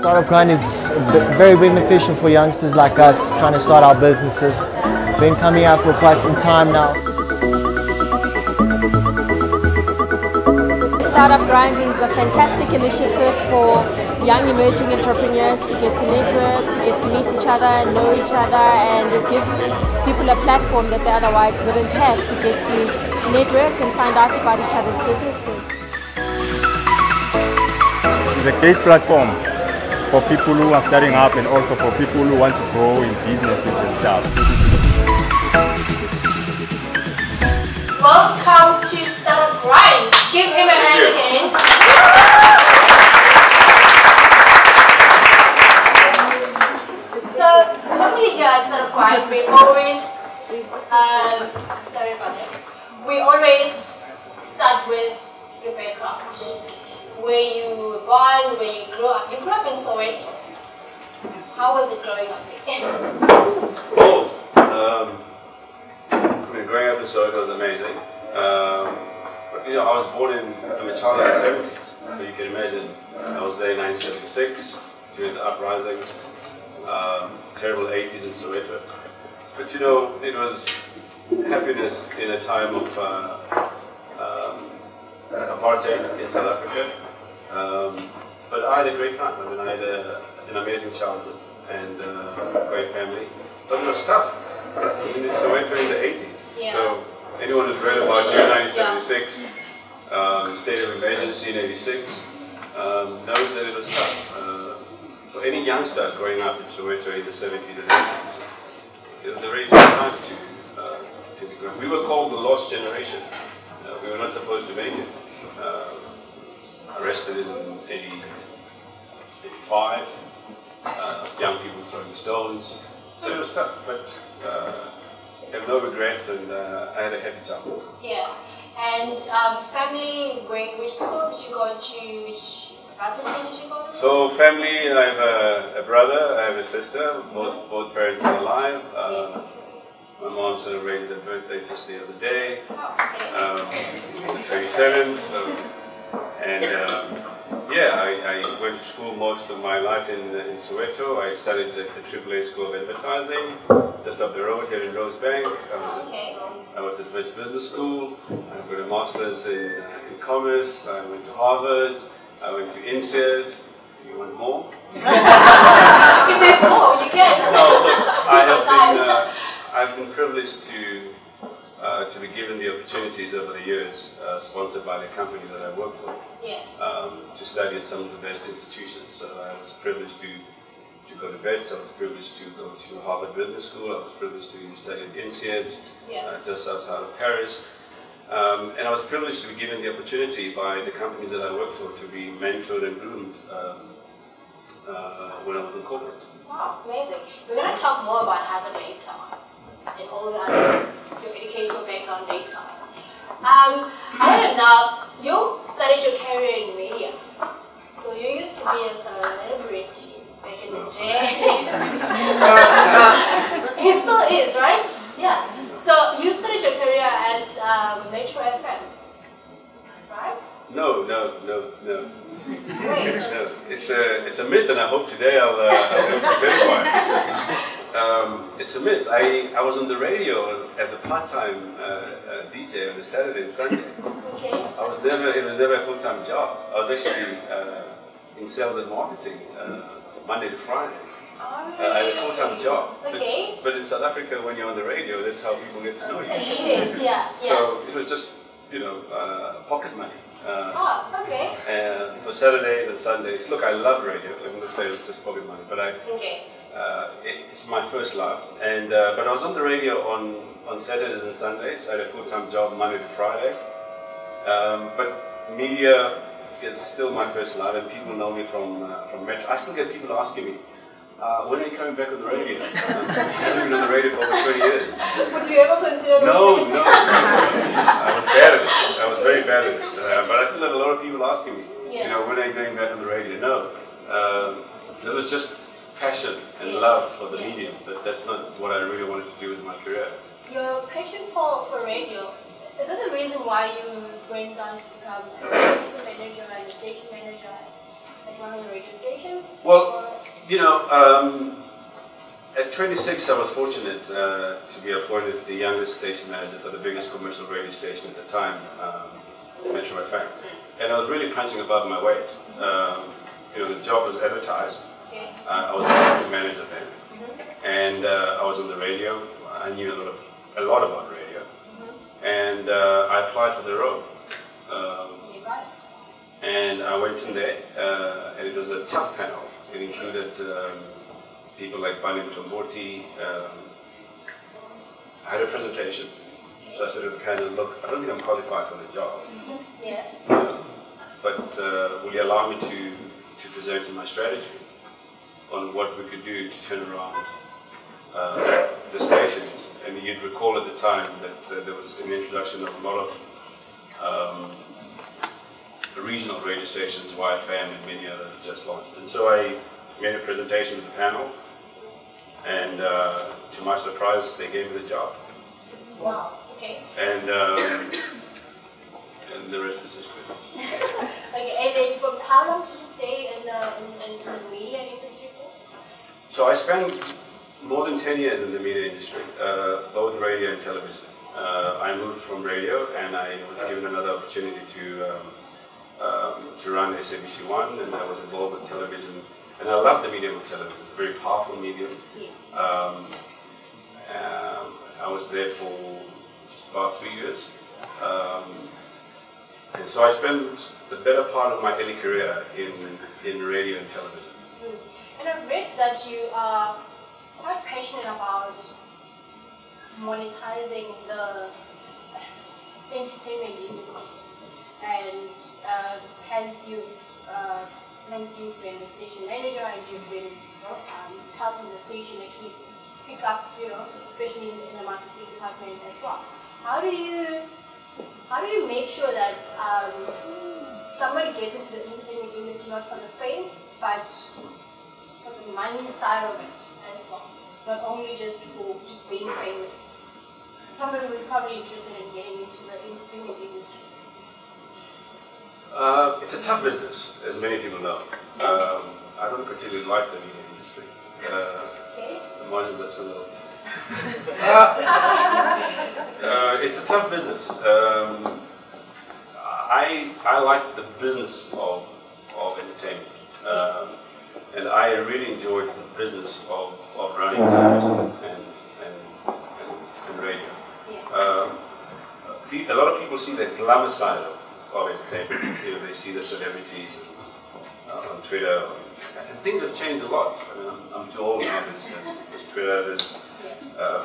Startup grind is very beneficial for youngsters like us trying to start our businesses. Been coming out for quite some time now. Startup Grind is a fantastic initiative for young emerging entrepreneurs to get to network, to get to meet each other and know each other, and it gives people a platform that they otherwise wouldn't have to get to network and find out about each other's businesses. It's a great platform for people who are starting up and also for people who want to grow in businesses and stuff. Welcome to Startup Grind. Give him a hand again. So, normally here at Startup Grind, we always, sorry about that. We always start with your background. Where you were born, where you grew up. You grew up in Soweto. How was it growing up there? Growing up in Soweto was amazing. I was born in a child in the 70s, so you can imagine I was there in 1976 during the uprisings, terrible 80s in Soweto. But it was happiness in a time of apartheid in South Africa. But I had a great time. I mean, I had an amazing childhood and a great family. But it was tough. I mean, it's Soweto in the 80s. Yeah. So anyone who's read about June 1976, state of emergency in 86, knows that it was tough. For any youngster growing up in Soweto in the 70s and 80s, it was a very tough time to be grown. We were called the lost generation. We were not supposed to make it. Arrested in 85, young people throwing stones. So it was tough, but I have no regrets, and I had a happy childhood. Yeah. And family, which schools did you go to? Which university did you go to? So family, I have a brother, I have a sister, both parents are alive. Yes. My mom celebrated her birthday just the other day, Oh, okay. the 27th. And I went to school most of my life in Soweto. I studied at the AAA School of Advertising, just up the road here in Rosebank. I was at Wits Business School. I got a master's in commerce. I went to Harvard. I went to INSEAD. You want more? If there's more, you can. No, I've been privileged to be given the opportunities over the years, sponsored by the company that I work for, to study at some of the best institutions. So I was privileged to go to Wits. I was privileged to go to Harvard Business School. I was privileged to study at INSEAD, just outside of Paris. And I was privileged to be given the opportunity by the companies that I work for to be mentored and groomed when I was in corporate. Wow, amazing. We're going to talk more about Harvard later and all the other your educational background later. I don't know, you started your career in media. So you used to be a celebrity back in the day. He still is, right? Yeah. So you started your career at Metro FM, right? No. Wait. No, it's a myth, and I hope today I'll verify it. It's a myth. I was on the radio as a part-time DJ on a Saturday and Sunday. Okay. It was never a full-time job. I was actually in sales and marketing Monday to Friday. I had a full-time job. Okay. But in South Africa, when you're on the radio, that's how people get to know you. It is, yeah. So it was just, pocket money. Okay. And for Saturdays and Sundays, look, I love radio. I'm going to say it's just pocket money, but it's my first love. And but I was on the radio on Saturdays and Sundays. I had a full-time job Monday to Friday. But media is still my first love, and people know me from Metro. I still get people asking me, when are you coming back on the radio? I haven't been on the radio for over 20 years. Would you ever consider No. I was bad at it. I was very bad at it. But I still have a lot of people asking me, when are you going back on the radio? No. It was just passion and love for the medium, but that's not what I really wanted to do with my career. Your passion for radio, is that the reason why you went on to become a marketing manager and a station manager? at one of the radio stations? Well, you know, at 26 I was fortunate to be appointed the youngest station manager for the biggest commercial radio station at the time, Metro FM. And I was really punching above my weight. You know, the job was advertised. Okay. I was a marketing manager then. And I was on the radio. I knew a lot about radio. And I applied for the role. You got it. And I went in there, and it was a tough panel. It included people like Bani Mtomboti. I had a presentation. So I said to the panel, look, I don't think I'm qualified for the job. Yeah. But will you allow me to present my strategy on what we could do to turn around the station? And you'd recall at the time that there was an introduction of a lot of regional radio stations, YFM and many others just launched. And so I made a presentation to the panel, and to my surprise, they gave me the job. Wow. Okay. And the rest is history. Okay, and then from how long did you stay in the media industry for? So I spent more than 10 years in the media industry, both radio and television. I moved from radio, and I was given another opportunity to run SABC One, and I was involved with television. And I love the medium of television. It's a very powerful medium. Yes. I was there for just about 3 years. And so I spent the better part of my early career in radio and television. And I've read that you are quite passionate about monetizing the entertainment industry, and hence you've been the station manager, and you've been helping the station actually pick up, especially in the marketing department as well. How do you make sure that somebody gets into the entertainment industry not for the fame, but for the money side of it as well? Not only just for being famous. Somebody who is probably interested in getting into the entertainment industry. It's a tough business, as many people know. I don't particularly like the media industry. Okay. The margins are too low. It's a tough business. I like the business of entertainment, and I really enjoyed the business of running television and radio. Yeah. A lot of people see the glamour side of entertainment. They see the celebrities on Twitter, and things have changed a lot. I mean, I'm too old now. There's Twitter, there's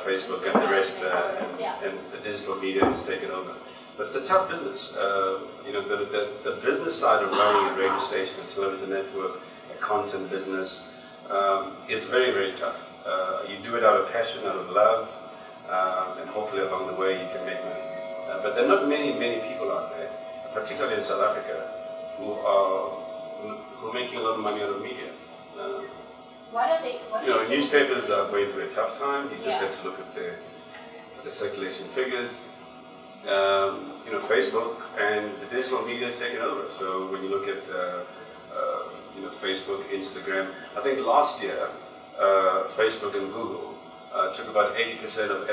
Facebook, and the rest, and the digital media has taken over. But it's a tough business. The business side of running a radio station, a television network, a content business is very, very tough. You do it out of passion, out of love, and hopefully along the way you can make money. But there are not many people out there, particularly in South Africa, who are making a lot of money out of media. What are they? Newspapers are going through a tough time. You just have to look at the circulation figures. Facebook and the digital media is taking over. So when you look at Facebook, Instagram, I think last year Facebook and Google took about 80% of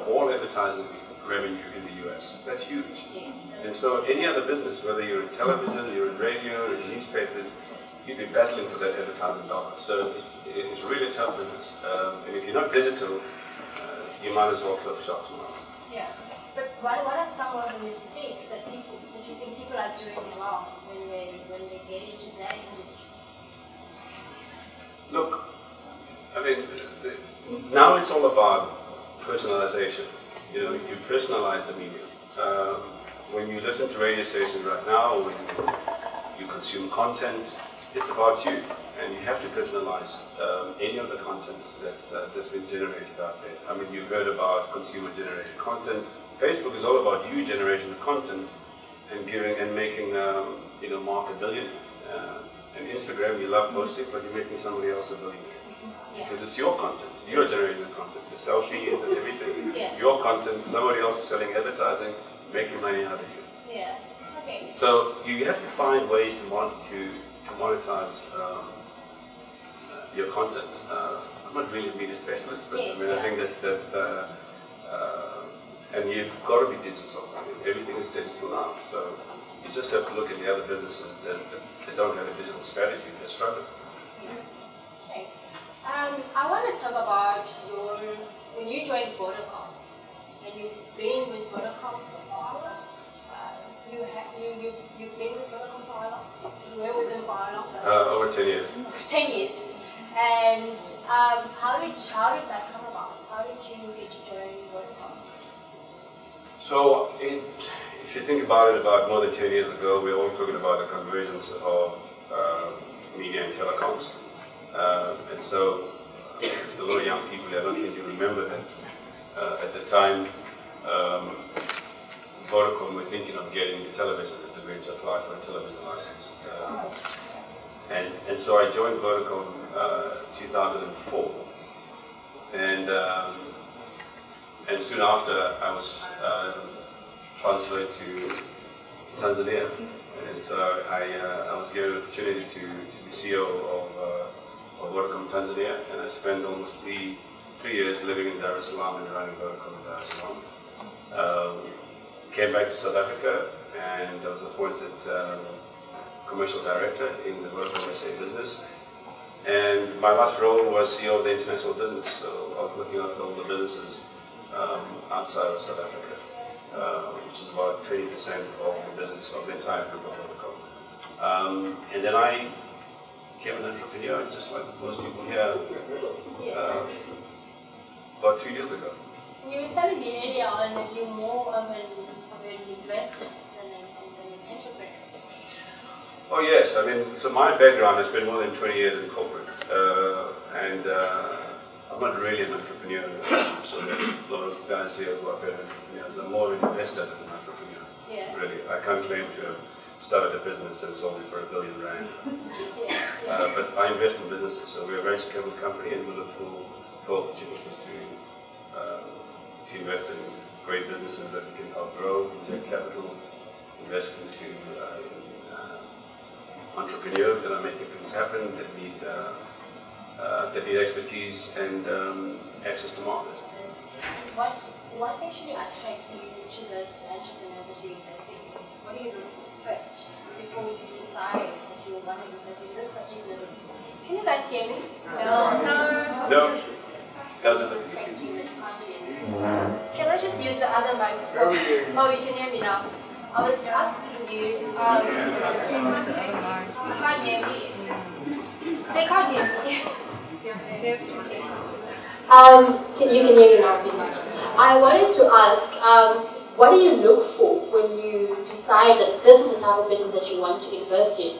all advertising revenue in the US. That's huge. Yeah. And so any other business, whether you're in television, you're in radio, in newspapers, you'd be battling for that advertising dollar. So it's really a tough business. And if you're not digital, you might as well close shop tomorrow. Yeah. But what are some of the mistakes that you think people are doing wrong when they get into that industry? Look, I mean, now it's all about personalization. You personalize the media. When you listen to radio stations right now, when you consume content, it's about you, and you have to personalize any of the content that's been generated out there. I mean, you've heard about consumer-generated content. Facebook is all about you generating the content and making Mark a billionaire. And Instagram, you love posting, but you're making somebody else a billionaire. Yeah. Because it's your content. You're generating the content. The selfies and everything. Yeah. Your content, somebody else is selling advertising, making money out of you. Yeah. Okay. So you have to find ways to commoditize your content. I'm not really a media specialist, but Yes, I mean, I think that's and you've got to be digital. I mean, everything is digital now, so you just have to look at the other businesses that don't have a digital strategy. They're struggling. Okay. I want to talk about when you joined Vodacom, and you've been with Vodacom for a while. You've been with Vodacom for a while. You were with them for a while. Over 10 years. 10 years. And how did that come about? How did you get to join Vodacom? So, if you think about it, about more than 10 years ago, we were all talking about the convergence of media and telecoms. And so, a lot of young people, I don't think you remember that at the time, Vodacom were thinking of getting television at the going to apply for a television license. And so I joined Vodacom 2004. And soon after, I was transferred to Tanzania, and so I was given an opportunity to be CEO of Vodacom Tanzania, and I spent almost three years living in Dar es Salaam and running Vodacom in Dar es Salaam. Came back to South Africa, and I was appointed commercial director in the Vodacom SA business. And my last role was CEO of the international business, so I was looking after all the businesses outside of South Africa, which is about 20% of the business of the entire group of Vodacom. And then I became an entrepreneur, just like most people here, about 2 years ago. You were telling me earlier on that you're more of an investor than an entrepreneur. Oh yes, I mean, so my background has been more than 20 years in corporate, and I'm not really an entrepreneur. So there are a lot of guys here who are better entrepreneurs. I'm more of an investor than an entrepreneur. Yeah. Really, I can't claim to have started a business and sold it for R1 billion. But I invest in businesses. So we're a venture capital company, and we look for opportunities to invest in great businesses that we can help grow, inject capital, invest into entrepreneurs that are making things happen, that need expertise and access to market. What actually attracts you to this entrepreneurs that you invest in? What do you look for first before you decide that you want to invest in this particular business? Can you guys hear me? No. Can I just use the other microphone? Oh, you can hear me now. I was asking you, you can't hear me. They can't hear me. You can hear me now, please. I wanted to ask, what do you look for when you decide that this is the type of business that you want to invest in?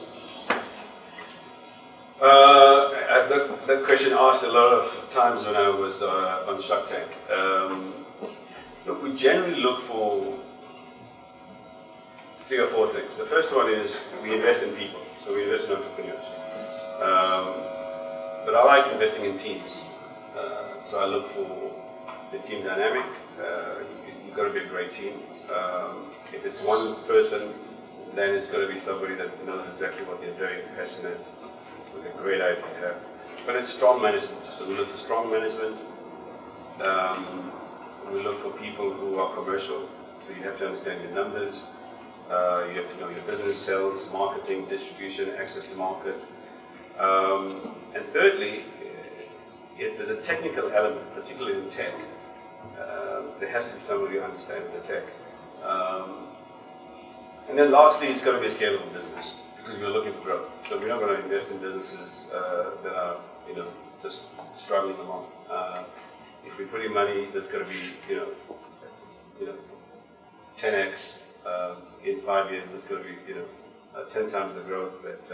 That question asked a lot of times when I was on Shark Tank. Look, we generally look for 3 or 4 things. The first one is we invest in people, so we invest in entrepreneurs. But I like investing in teams. So I look for the team dynamic. You've got to be a great team. If it's one person, then it's got to be somebody that knows exactly what they're doing, passionate, with a great idea. But it's strong management. So we look for strong management. We look for people who are commercial. So you have to understand your numbers. You have to know your business, sales, marketing, distribution, access to market. And thirdly, if there's a technical element, particularly in tech, there has to be somebody who understands the tech. And then lastly, it's got to be a scalable business, because we're looking for growth. So we're not going to invest in businesses that are, just struggling along. If we put in money, there's got to be, 10x. In 5 years, there's going to be, 10 times the growth that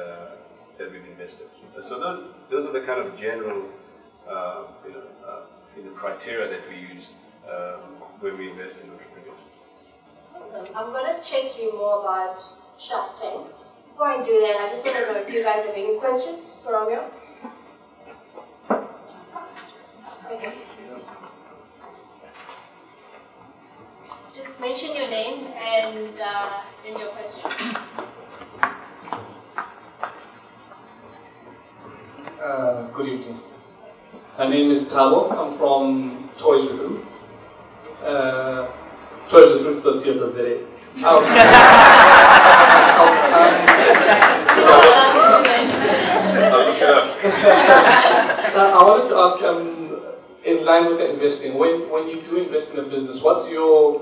we've invested. So those are the kind of general, criteria that we use when we invest in entrepreneurs. Awesome. I'm going to chat to you more about Shark Tank. Before I do that, I just want to know if you guys have any questions for Romeo. Okay. Just mention your name and your question. Good evening. My name is Tabo. I'm from Toys with Roots. Toyswithroots.co.za. I wanted to ask, in line with the investing, when you do invest in a business, what's your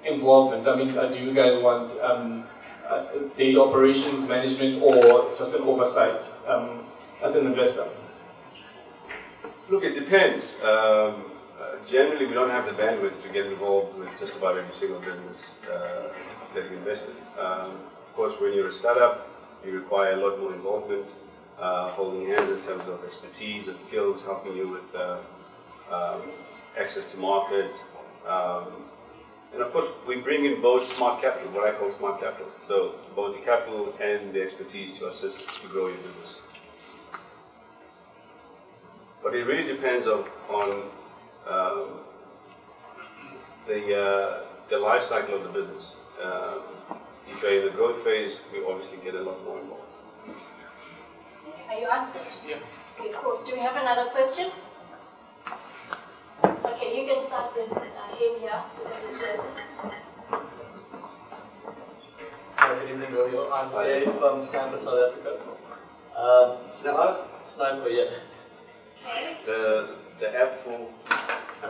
involvement? I mean, do you guys want daily operations management or just an oversight as an investor? Look, it depends. Generally, we don't have the bandwidth to get involved with just about every single business that we invest in. Of course, when you're a startup, you require a lot more involvement, holding hands in terms of expertise and skills, helping you with access to market. And of course, we bring in both smart capital, what I call smart capital. So both the capital and the expertise to assist to grow your business. But it really depends on the life cycle of the business. If you're in the growth phase, we obviously get a lot more involved. Are you answered? Yeah. Okay, cool. Do we have another question? Okay, you can start with him here, because he's present. Hi, good evening, Romeo. I'm Dave from Sniper, South Africa. Sniper, yeah. Okay. The app for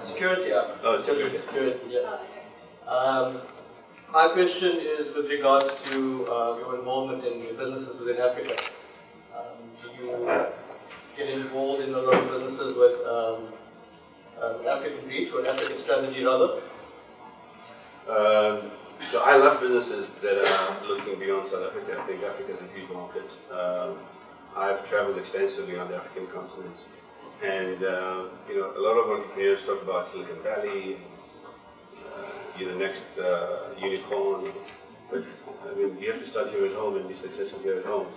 security app. Oh, security. Yeah. My question is with regards to your involvement in businesses within Africa. Do you get involved in a lot of businesses with African reach or African strategy rather? So I love businesses that are looking beyond South Africa. I think Africa is a huge market. I've traveled extensively on the African continent. And you know, a lot of entrepreneurs talk about Silicon Valley, you're the next unicorn, but I mean, you have to start here at home and be successful here at home.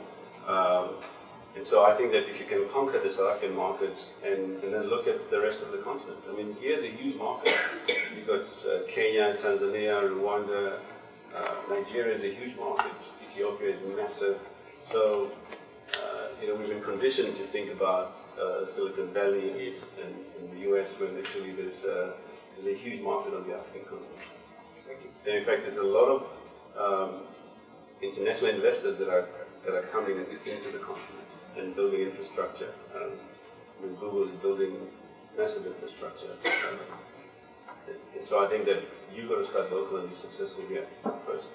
And so I think that if you can conquer the South African market and then look at the rest of the continent, I mean, here's a huge market. You've got Kenya, Tanzania, Rwanda, Nigeria is a huge market. Ethiopia is massive. So you know, we've been conditioned to think about Silicon Valley and the US when actually there's a huge market on the African continent. And in fact, there's a lot of international investors that are coming into the continent and building infrastructure. I mean, Google is building massive infrastructure. And so I think that you've got to start local and be successful here first.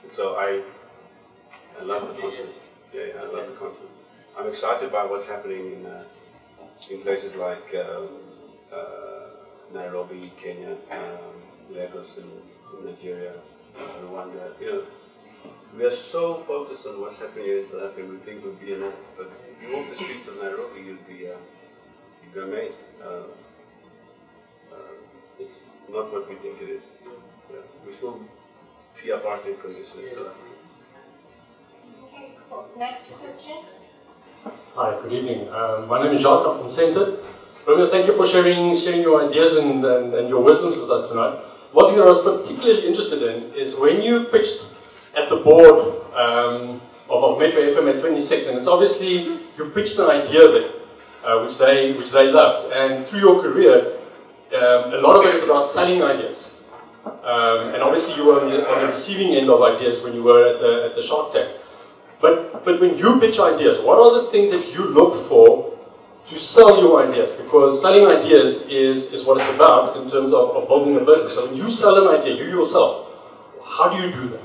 And so I love the continent. Yeah, I love the continent. I'm excited by what's happening in places like Nairobi, Kenya, Lagos, and Nigeria, Rwanda. You know, we are so focused on what's happening in South Africa. We think we'll be enough, but if you walk the streets of Nairobi, you'd be amazed. It's not what we think it is. Yeah. We still see apartheid conditions in South Africa. Okay, cool. Next question. Hi, good evening. My name is Jacques. I'm from Centre. Romeo, thank you for sharing your ideas and your wisdoms with us tonight. One thing that I was particularly interested in is when you pitched at the board of Metro FM at 26, and it's obviously you pitched an idea there, which they loved, and through your career, a lot of it is about selling ideas. And obviously you were on the receiving end of ideas when you were at the Shark Tank. But when you pitch ideas, what are the things that you look for to sell your ideas? Because selling ideas is what it's about in terms of building a business. So when you sell an idea, you yourself, how do you do that?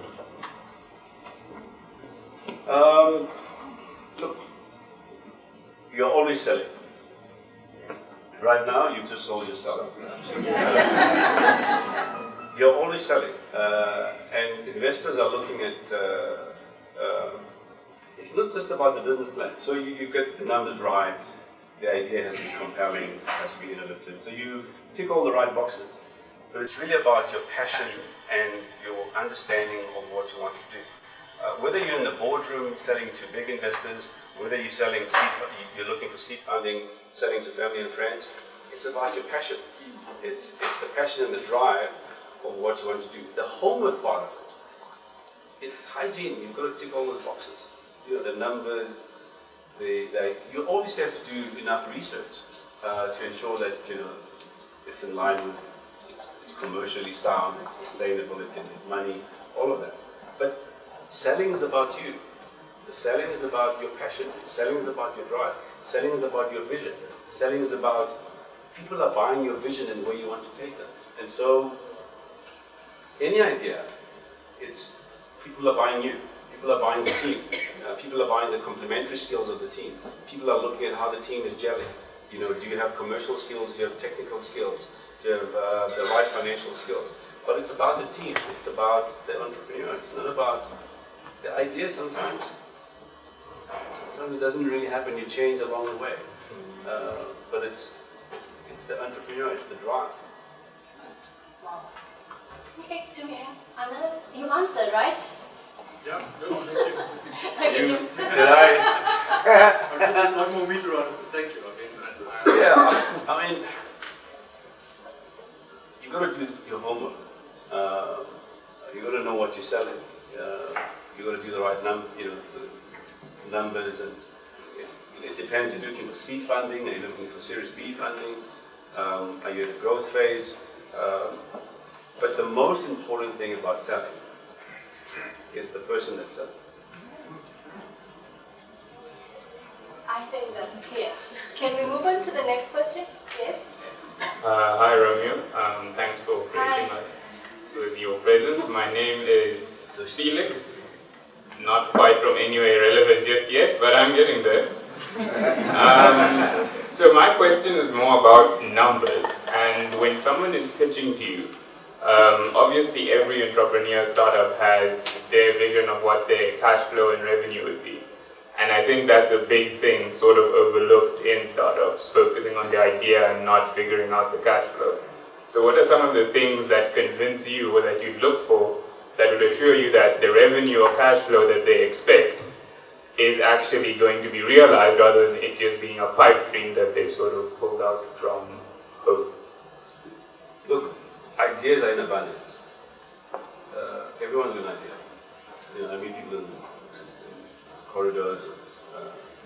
Look, you're always selling. Right now, you've just sold yourself. You're always selling. And investors are looking at it's not just about the business plan. So you get the numbers right, the idea has to be compelling, has to be innovative. So you tick all the right boxes. But it's really about your passion and your understanding of what you want to do. Whether you're in the boardroom selling to big investors, whether you're selling you're looking for seed funding, selling to family and friends, it's about your passion. It's the passion and the drive of what you want to do. The homework part of it, it's hygiene. You've got to tick all those boxes. You know, the numbers, you obviously have to do enough research to ensure that it's in line with, it's commercially sound, it's sustainable, it can make money, all of that. But selling is about you. The selling is about your passion. Selling is about your drive. Selling is about your vision. Selling is about people are buying your vision and where you want to take them. And so, any idea, it's people are buying you. People are buying the team. People are buying the complementary skills of the team. People are looking at how the team is gelling. Do you have commercial skills? Do you have technical skills? Do you have the right financial skills? But it's about the team. It's about the entrepreneur. It's not about the idea. Sometimes it doesn't really happen. You change along the way. But it's the entrepreneur. It's the drive. Wow. Okay. Do we have another? You answered, right? Yeah, no, thank you. Did I? I've got one more meter on it, but thank you. I mean, you got to do your homework. You got to know what you're selling. You got to do the right numbers, and it depends. You're looking for seed funding. Are you looking for Series B funding? Are you at a growth phase? But the most important thing about selling is the person that's selling. I think that's clear. Can we move on to the next question? Yes? Hi Romeo, thanks for gracing us with your presence. My name is Felix, not quite from anywhere relevant just yet, but I'm getting there. So my question is more about numbers, and when someone is pitching to you, obviously every entrepreneur startup has their vision of what their cash flow and revenue would be. And I think that's a big thing sort of overlooked in startups, focusing on the idea and not figuring out the cash flow. So what are some of the things that convince you or that you look for that would assure you that the revenue or cash flow that they expect is actually going to be realized rather than it just being a pipe dream that they sort of pulled out from hope? Look, ideas are in abundance. Everyone's an idea. I meet people in corridors,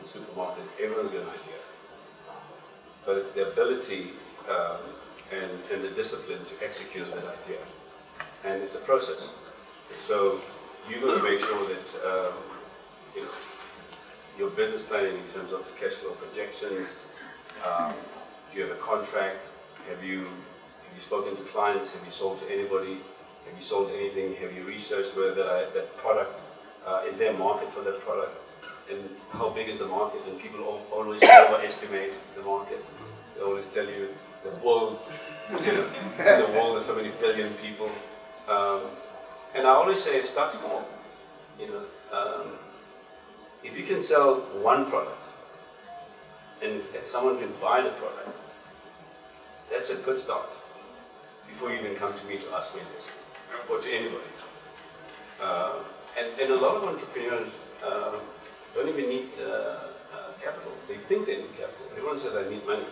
in supermarkets, everyone's got an idea. But it's the ability and the discipline to execute that idea. And it's a process. So you've got to make sure that your business planning in terms of cash flow projections, do you have a contract? Have you spoken to clients? Have you sold to anybody? Have you sold anything? Have you researched whether that product, is there a market for that product? And how big is the market? And people always overestimate the market. They always tell you the world, the world is so many billion people. And I always say start small. If you can sell one product and someone can buy the product, that's a good start before you even come to me to ask me this, or to anybody. And a lot of entrepreneurs don't even need capital. They think they need capital. Everyone says I need money,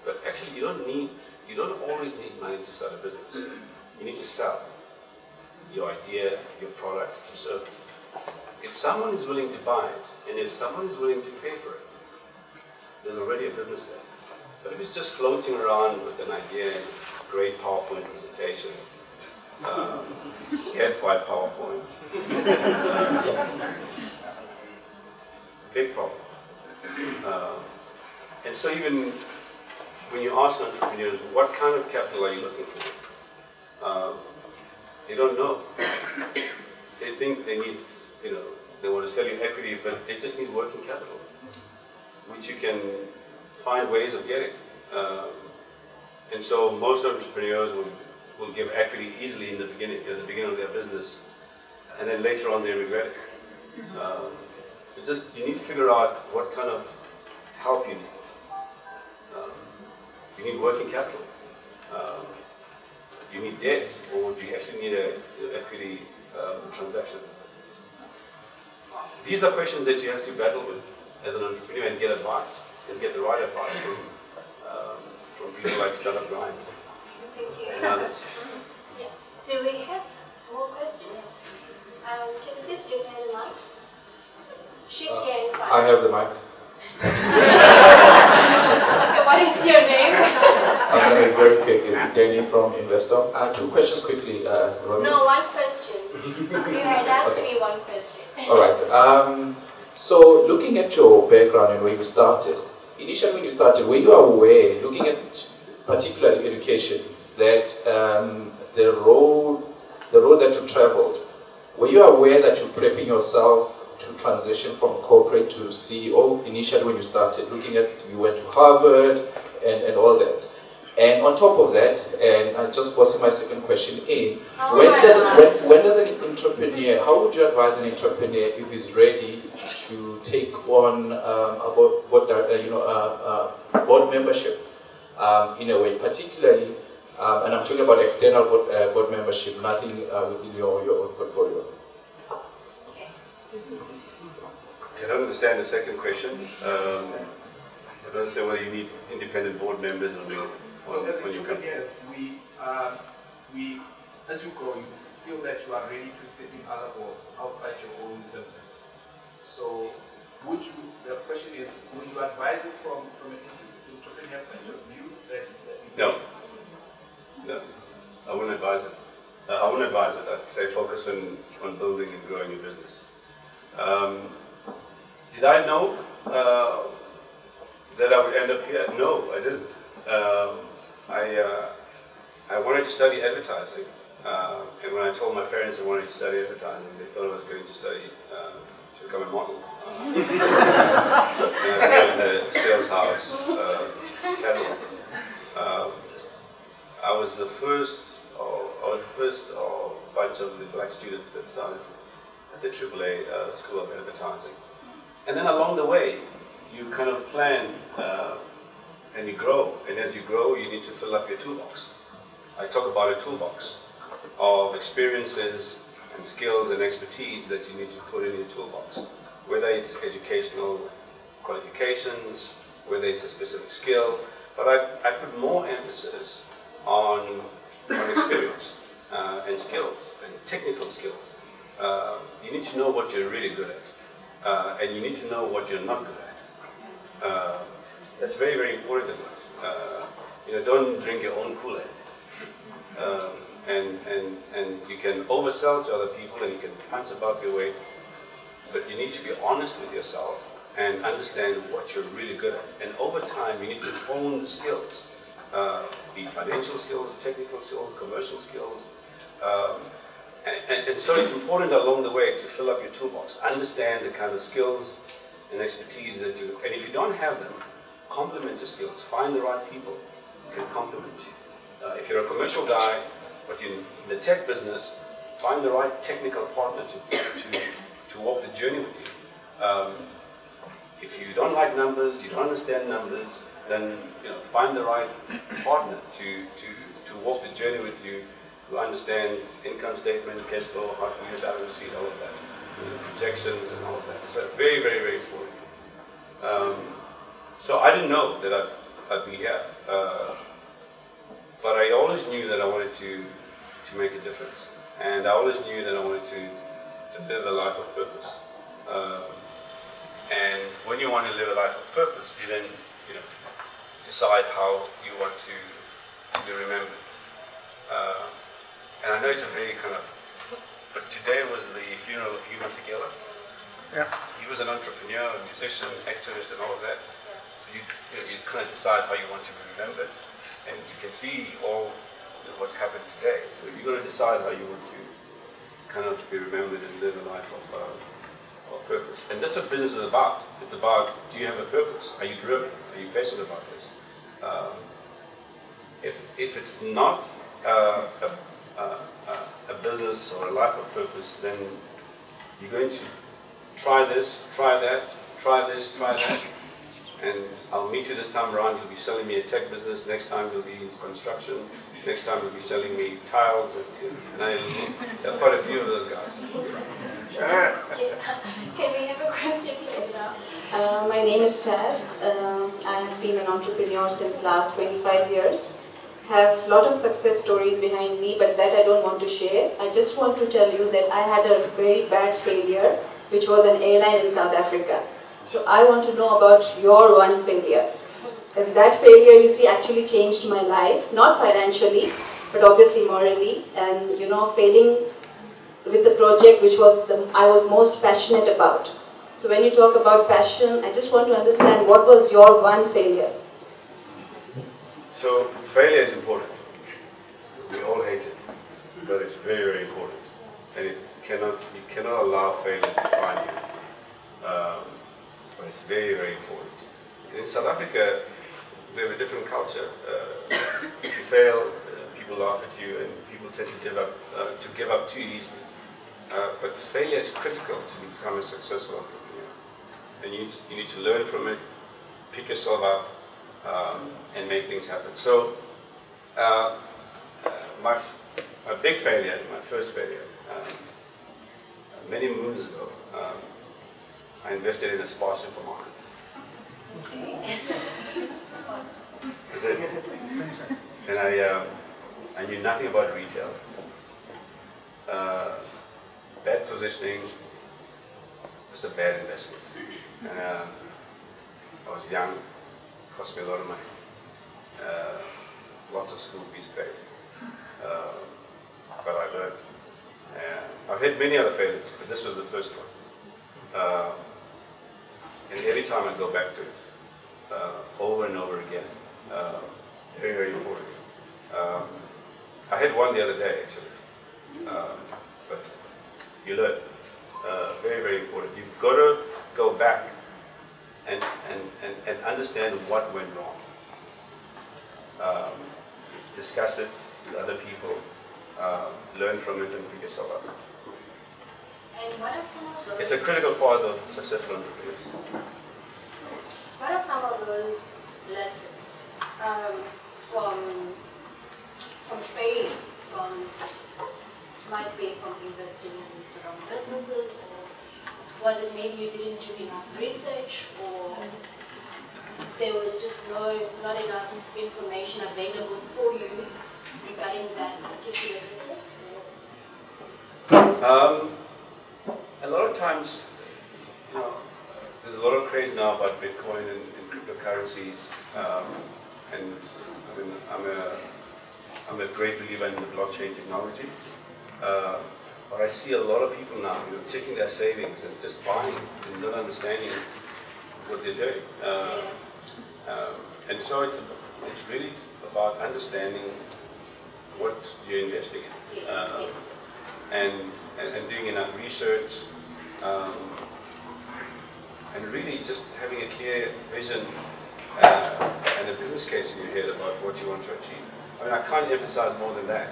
but actually you don't always need money to start a business. You need to sell your idea, your product, your service. If someone is willing to buy it, and if someone is willing to pay for it, there's already a business there. But if it's just floating around with an idea and a great PowerPoint presentation, get by PowerPoint, big problem. And so even when you ask entrepreneurs, what kind of capital are you looking for? They don't know. They think they need, they want to sell you equity, but they just need working capital, which you can find ways of getting. And so most entrepreneurs will give equity easily in the beginning, at the beginning of their business, and then later on they regret it. It's just, you need to figure out what kind of help you need. You need working capital. Do you need debt, or do you actually need an equity transaction? These are questions that you have to battle with as an entrepreneur and get advice, and get the right advice from people like Startup Grind. Thank you. And others. Yeah. Do we have more questions? Can you please give me the mic? She's here in front. I have the mic. Okay, what is your name? I'm going to be very quick. It's Danny from Investor. Two questions quickly, Romeo. No, one question. It has to be one question. All right. So looking at your background and where you started, initially when you started, were you aware, looking at particularly education, that the road that you traveled, were you aware that you're prepping yourself to transition from corporate to CEO initially when you started, looking at, you went to Harvard and all that? And on top of that, and I just posted my second question in, when does an entrepreneur, how would you advise an entrepreneur if he's ready to take on board membership in a way, particularly, and I'm talking about external board membership, nothing within your own portfolio. I don't understand the second question. I don't understand whether you need independent board members on your. So as entrepreneurs, we, as you grow, you feel that you are ready to sit in other boards outside your own business. So, the question is, would you advise it from an entrepreneur point of view that No, I wouldn't advise it. I wouldn't advise it. I'd say focus on building and growing your business. Did I know that I would end up here? No, I didn't. I wanted to study advertising, and when I told my parents I wanted to study advertising, they thought I was going to study to become a model. And I was in a sales house catalog. I was the first bunch of the black students that started at the AAA School of Advertising. And then along the way, you kind of plan and you grow. And as you grow, you need to fill up your toolbox. I talk about a toolbox of experiences and skills and expertise that you need to put in your toolbox. Whether it's educational qualifications, whether it's a specific skill, but I put more emphasis on experience and skills and technical skills. You need to know what you're really good at, and you need to know what you're not good at. That's very, very important in life. Don't drink your own Kool-Aid. And you can oversell to other people and you can punch above your weight, but you need to be honest with yourself and understand what you're really good at. And over time, you need to hone the skills, be financial skills, technical skills, commercial skills. And so it's important along the way to fill up your toolbox, understand the kind of skills and expertise that you, and if you don't have them, complement your skills. Find the right people who can complement you. If you're a commercial guy, but in the tech business, find the right technical partner to walk the journey with you. If you don't like numbers, you don't understand numbers, then find the right partner to walk the journey with you, who understands income statement, cash flow, how to use balance sheet, all of that, projections and all of that. So very, very, very important. So I didn't know that I'd be here, but I always knew that I wanted to make a difference, and I always knew that I wanted to live a life of purpose. And when you want to live a life of purpose, you then decide how you want to be remembered. And I know it's a very but today was the funeral of Hugh Masekela. Yeah. He was an entrepreneur, a musician, activist, and all of that. So you kind of decide how you want to be remembered, and you can see all what's happened today. So you've got to decide how you want to kind of be remembered and live a life of purpose. And that's what business is about. It's about, do you have a purpose? Are you driven? Are you passionate about this? If it's not a business or a life of purpose, then you're going to try this, try that, try this, try that, and I'll meet you this time around. You'll be selling me a tech business. Next time you'll be in construction. Next time you'll be selling me tiles, and there are quite a few of those guys. Can we have a question please now? My name is Tabs. I have been an entrepreneur since last 25 years. Have a lot of success stories behind me, but that I don't want to share. I just want to tell you that I had a very bad failure which was an airline in South Africa. So I want to know about your one failure. If that failure, you see, actually changed my life, not financially, but obviously morally, and you know, failing with the project which was I was most passionate about. So when you talk about passion, I just want to understand what was your one failure. So failure is important. We all hate it, but it's very, very important, and you cannot allow failure to define you. But it's very, very important. In South Africa, we have a different culture. If you fail, people laugh at you, and people tend to give up too easily. But failure is critical to become a successful entrepreneur. And you need to learn from it, pick yourself up, and make things happen. So, my big failure, my first failure, many moons ago, I invested in a spa supermarket. And I knew nothing about retail. Bad positioning, just a bad investment. And I was young, cost me a lot of money. Lots of school fees paid. But I learned. I've had many other failures, but this was the first one. And every time I go back to it, over and over again. Very, very important. I had one the other day, actually. But you learn. Very, very important. You've got to go back and understand what went wrong. Discuss it with other people. Learn from it and pick yourself up. And what are some of those? It's a critical part of successful entrepreneurs. What are some of those lessons from failing, might be from investing in the wrong businesses, or was it maybe you didn't do enough research, or there was just not enough information available for you regarding that particular business? A lot of times, you know, there's a lot of craze now about Bitcoin and cryptocurrencies, and I mean, I'm a great believer in the blockchain technology. But I see a lot of people now, you know, taking their savings and just buying and not understanding what they're doing. And so it's really about understanding what you're investing in. Yes. And doing enough research, and really just having a clear vision and a business case in your head about what you want to achieve. I mean, I can't emphasize more than that.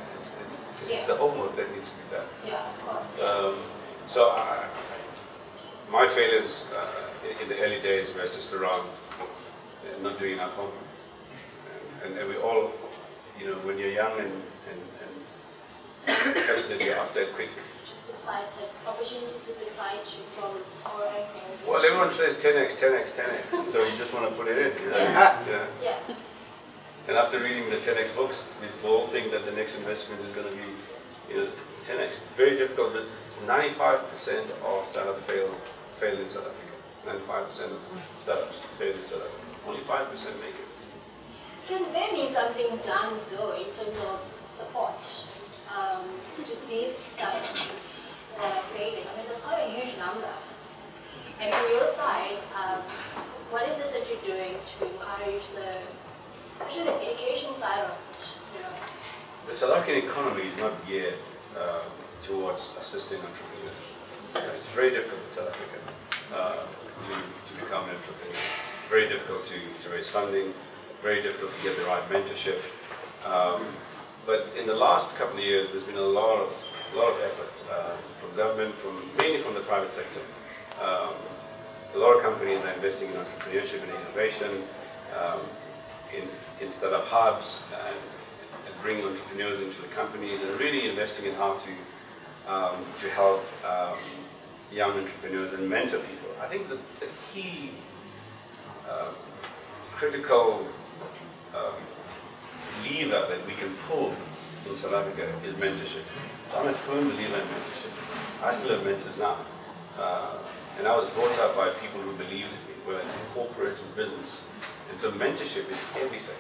It's the homework that needs to be done. Yeah, of course. Yeah. So my failures in the early days were just around not doing enough homework. And we all, you know, when you're young and passionate, you're after quick. Just excited. Opportunities just excite you from our end. Well, everyone says 10x, 10x, 10x, and so you just want to put it in. You know? Yeah. And after reading the 10x books, we all think that the next investment is going to be, you know, 10x. Very difficult, but 95% of startups fail in South Africa. 95% of startups fail in South Africa. Only 5% make it. Can there be something done though in terms of support to these startups that are failing? I mean, that's quite a huge number. And from your side, what is it that you're doing to encourage especially the education side of it? You know? The South African economy is not geared towards assisting entrepreneurs. It's very difficult in South Africa to become an entrepreneur. Very difficult to raise funding. Very difficult to get the right mentorship. But in the last couple of years, there's been a lot of effort from government, mainly from the private sector. A lot of companies are investing in entrepreneurship and innovation, in startup hubs, and bringing entrepreneurs into the companies, and really investing in how to help young entrepreneurs and mentor people. I think the key critical lever that we can pull in South Africa is mentorship. So I'm a firm believer in mentorship. I still have mentors now. And I was brought up by people who believed in me, whether it's in corporate or business. And so mentorship is everything.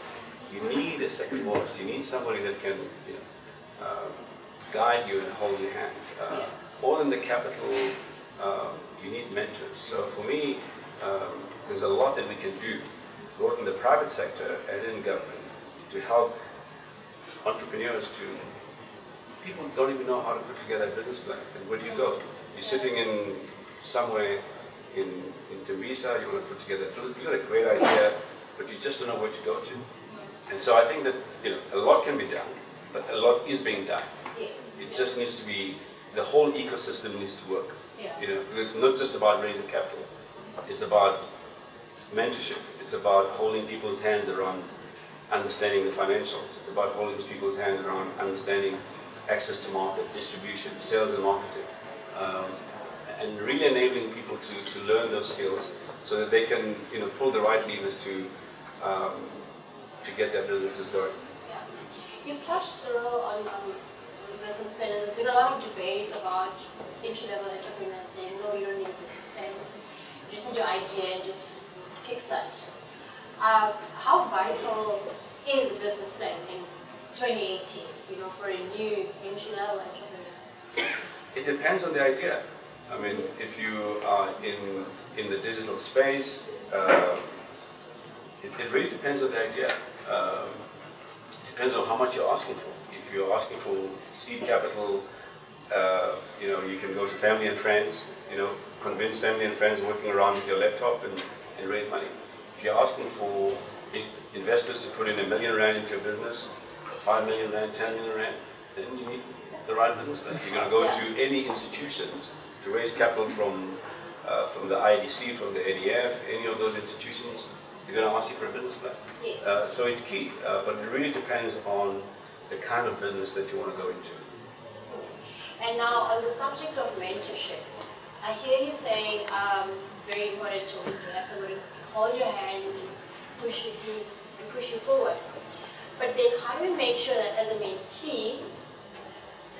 You need a second voice. You need somebody that can guide you and hold your hand. All in the capital, you need mentors. So for me, there's a lot that we can do, both in the private sector and in government, to help entrepreneurs to, people don't even know how to put together a business plan. And where do you go? You're sitting in somewhere in Tembisa, you want to put together, you've got a great idea, but you just don't know where to go to. And so I think that a lot can be done, but a lot is being done. Yes. It just needs to be, the whole ecosystem needs to work. Because it's not just about raising capital. It's about mentorship. It's about holding people's hands around understanding the financials. It's about holding people's hands around understanding access to market, distribution, sales and marketing. And really enabling people to learn those skills so that they can pull the right levers to get their businesses going. Yeah. You've touched a little on business plan, and there's been a lot of debates about entry-level entrepreneurs saying, no, you don't need a business plan. You just need your idea and just kickstart. How vital is a business plan in 2018, for a new entry-level entrepreneur? It depends on the idea. I mean, if you are in the digital space, it really depends on the idea. It depends on how much you're asking for. If you're asking for seed capital, you can go to family and friends, convince family and friends working around with your laptop and raise money. If you're asking for investors to put in R1 million into your business, 5 million rand, 10 million rand, then you need the right business plan. You're going to go to any institutions to raise capital from the IDC, from the ADF, any of those institutions. They're going to ask you for a business plan. Yes. So it's key, but it really depends on the kind of business that you want to go into. And now, on the subject of mentorship, I hear you saying it's very important to always have somebody hold your hand and push you forward. But then, how do we make sure that as a mentee,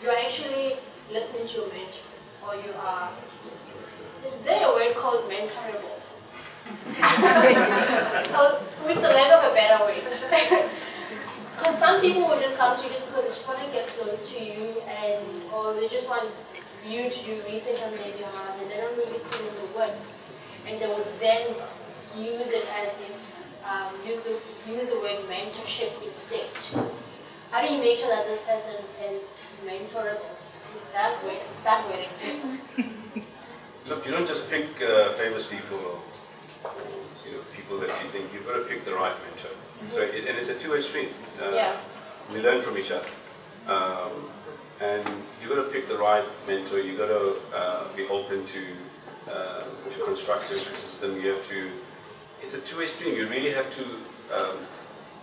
you're actually listening to your mentor, or you are? Is there a word called mentorable? With the lack of a better way. Because some people will just come to you just because they just want to get close to you, or they just want you to do research on their behalf, and they don't really put in the work. And they would then use it as if, use the word mentorship instead. How do you make sure that this person is mentorable? That word exists. Look, you don't just pick famous people or people that you think. You've got to pick the right mentor. So, and it's a two-way street. We learn from each other. And you've got to pick the right mentor. You've got to be open to constructive criticism. You have to. It's a two-way stream. You really have to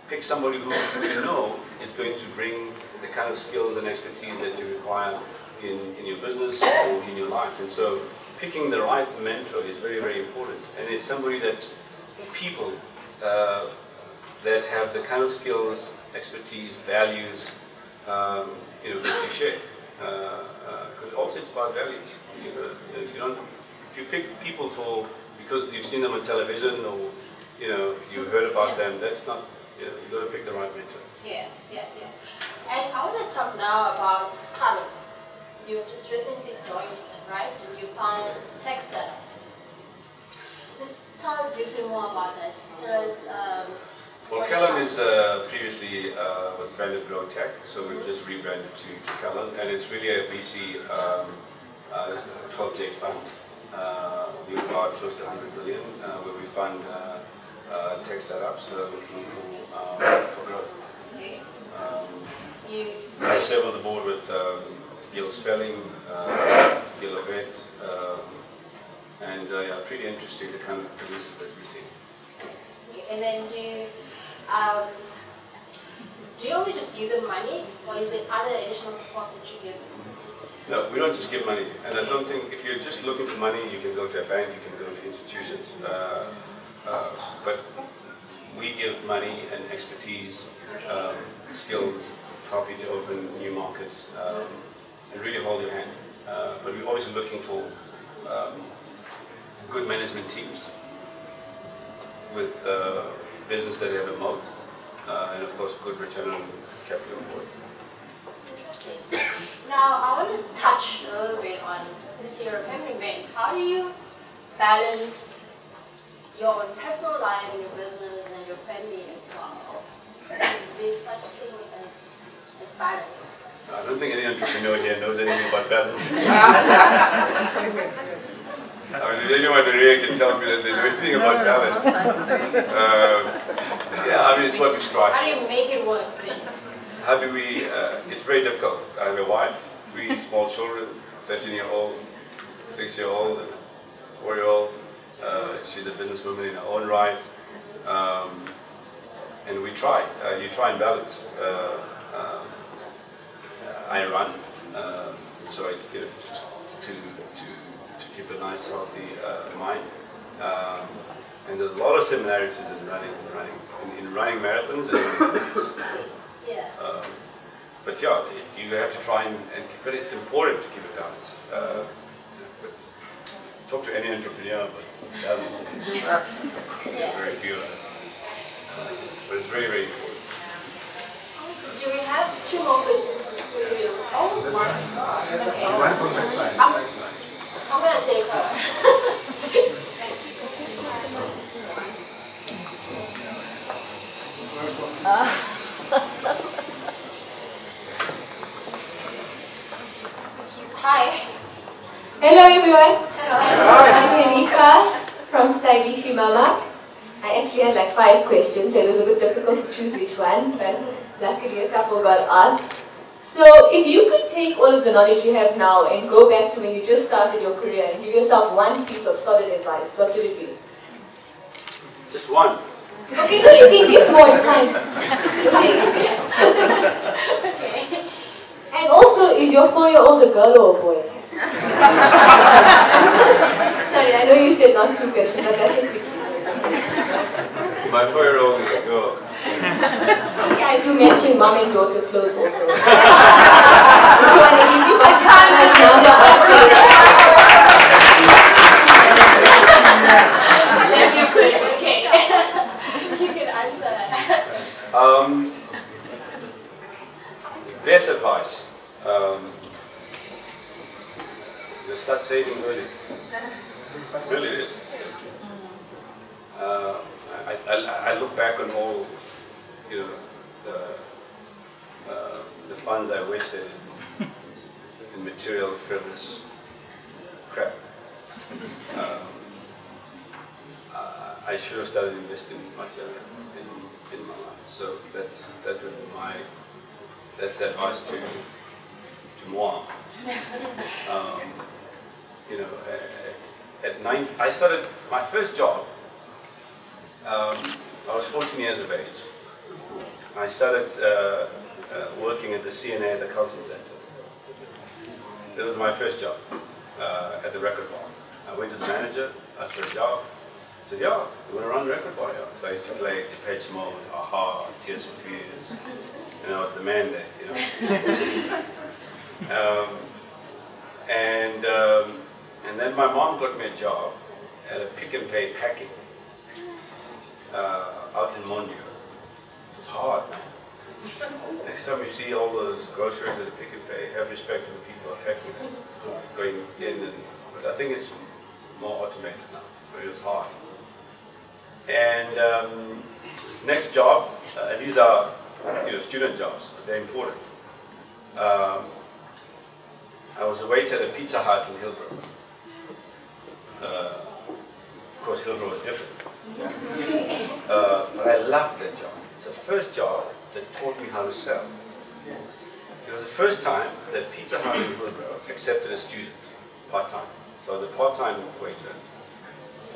pick somebody who you know is going to bring the kind of skills and expertise that you require in your business or in your life. And so picking the right mentor is very, very important. And it's somebody that people that have the kind of skills, expertise, values, that you share. Because also it's about values. If you pick people because you've seen them on television or you heard about them, that's not. You've got to pick the right mentor. Yeah. And I want to talk now about Kalo. You've just recently joined them, right? And you found tech startups. Just tell us briefly more about that. Tell us. Well, Callan is previously was branded Grow Tech, so we've just rebranded to Callan, and it's really a VC 12J fund. We've got close to 100 billion, where we fund tech startups looking for growth. Okay. I serve on the board with Gil Spelling, Gil Avet, and pretty interesting the kind of businesses that we see. And then do you always just give them money, or is there other additional support that you give them? No, we don't just give money, and I don't think if you're just looking for money, you can go to a bank, you can go to institutions, but we give money and expertise, skills, help you to open new markets, and really hold your hand. But we're always looking for good management teams with business that have a moat, and of course good return on capital employed. Interesting. Now I want to touch a little bit on this year of family bank. How do you balance your own personal life and your business and your family as well? Is there such thing as balance? I don't think any entrepreneur here knows anything about balance. I mean, if anyone really can tell me that they know anything about balance. Yeah, I mean, it's what we strive. How do you make it work then? How do we, it's very difficult. I have a wife, 3 small children, 13-year-old, 6-year-old, and 4-year-old. She's a businesswoman in her own right. And we try, you try and balance. I run, so I get to keep a nice, healthy mind. And there's a lot of similarities in running marathons and in business. Yeah. But yeah, you have to try but it's important to keep it balanced. But talk to any entrepreneur, but balance is very few. But it's very, very important. Do we have 2 more questions for you? Oh my God. Okay. I'm going to take her. Hi. Hello everyone. Hello. I'm Monica from Stylish Mama. I actually had like 5 questions, so it was a bit difficult to choose which one, but luckily a couple got asked. So if you could take all of the knowledge you have now and go back to when you just started your career and give yourself one piece of solid advice, what would it be? Just one. Okay, no, you can give more, it's fine. Okay. And also, is your 4-year-old a girl or a boy? Sorry, I know you said not 2 questions, but that's a quick. My 4-year-old is a girl. Yeah, I do mention mom and daughter clothes also. If you want to give me my contact number, You could, okay. You can answer that. Best advice. Just start saving early. Really it is. I look back on all, the funds I wasted in material, frivolous crap. I should have started investing much younger in my life. So that's advice to moi. At 9, I started my first job. I was 14 years of age. I started working at the CNA, the Culture Center. That was my first job at the record bar. I went to the manager, asked for a job. I said, yeah, you want to run the record bar? Yeah. So I used to play Depeche Mode, Aha, Tears for Fears. And I was the man there, and then my mom got me a job at a Pick and Pay packing out in Mondio. It was hard, man. Next time you see all those groceries at a Pick and Pay, have respect for the people who are packing them, going in. But I think it's more automated now, but it was hard. And next job, these are student jobs, but they're important. I was a waiter at a Pizza Hut in Hillbrow. Of course, Hillbrow was different. But I loved that job. It's the first job that taught me how to sell. It was the first time that Pizza Hut in Hillbrow accepted a student, part-time. So I was a part-time waiter.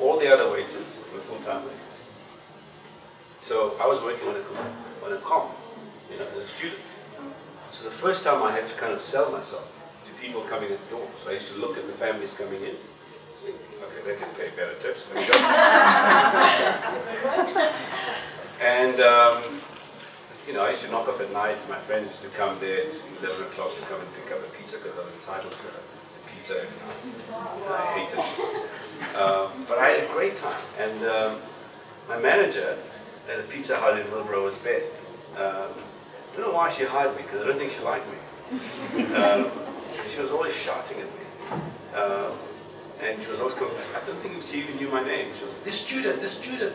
All the other waiters were full-time waiters. So I was working on a com, as a student. So the first time I had to kind of sell myself to people coming at the door. So I used to look at the families coming in, think, okay, they can pay better tips. Let me go. And I used to knock off at night. My friends used to come there at 11 o'clock to come and pick up a pizza because I was entitled to pizza every night. I hated it. But I had a great time. And my manager at a Pizza Hut in Hillbrow was Beth. I don't know why she hired me, because I don't think she liked me. She was always shouting at me. And she was always going, I don't think she even knew my name. She was, this student, this student.